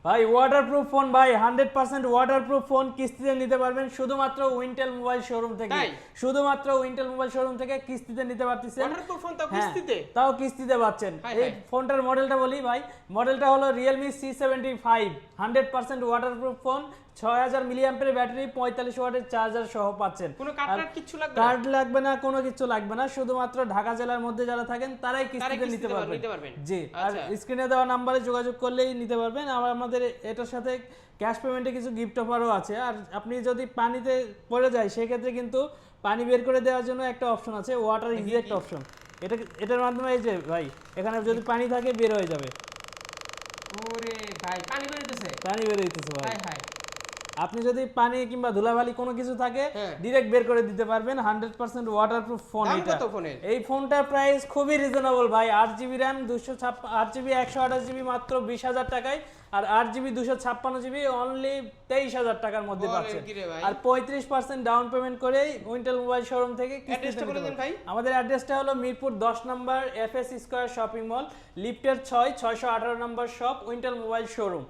ভাই waterproof phone ভাই 100% waterproof phone কিস্তিতে নিতে পারবেন শুধুমাত্র উইন্টেল মোবাইল শোরুম থেকে। তাই? শুধুমাত্র উইন্টেল মোবাইল শোরুম থেকে কিস্তিতে নিতে পারতেছেন। ওয়াটারপ্রুফ ফোন তাও হ্যাঁ, কিস্তিতে? তাও কিস্তিতে পাচ্ছেন। হাই এই হাই। ফোনটার মডেলটা বলি ভাই, মডেলটা হলো Realme C75 100% waterproof phone, 6000 milliampere battery, 45 ওয়াটের চার্জার সহ পাচ্ছেন। কোনো কার্ড কিচ্ছু লাগবে না? কার্ড লাগবে না, কোনো কিছু লাগবে না, শুধুমাত্র ঢাকা জেলার মধ্যে যারা থাকেন তারাই কিস্তিতে নিতে নিতে পারবেন। পারবেন। জি, আর আচ্ছা। স্ক্রিনে দেওয়া নাম্বারে যোগাযোগ করলেই নিতে পারবেন। আর আমাদের এটার সাথে ক্যাশ পেমেন্টে কিছু গিফট অফারও আছে। আর আপনি যদি পানিতে পড়ে যায় সেক্ষেত্রে কিন্তু পানি বের করে দেওয়ার জন্য একটা অপশন আছে, ওয়াটার ইজেক্ট অপশন। এটার মাধ্যমে এই যে ভাই এখানে যদি পানি থাকে বের হয়ে যাবে। ওরে ভাই পানি বেরোতেছে। পানি বের হইতেছে ভাই। High high. আপনি যদি পানি কিংবা ধুলাবালি কোনো কিছু থাকে হ্যাঁ। ডিরেক্ট বের করে দিতে পারবেন। 100% ওয়াটারপ্রুফ ফোন দাম এটা। কত ফোনের? এই ফোনটার প্রাইস খুবই রিজনেবল ভাই। 8GB RAM 8GB 128GB মাত্র 20000 টাকায়, আর 8GB 256GB অনলি 23000 টাকার মধ্যে বলেন পাচ্ছেন। কি রে ভাই? আর 35% ডাউন পেমেন্ট করেই উইন্টেল মোবাইল শোরুম থেকে কিস্তিতে অ্যাড্রেসটা বলে নিতে দিন পারবেন। ভাই। আমাদের অ্যাড্রেসটা হলো মিরপুর 10 নম্বর FS স্কয়ার শপিং মল, লিফটের 6 618 নম্বর শপ, উইন্টেল মোবাইল শোরুম।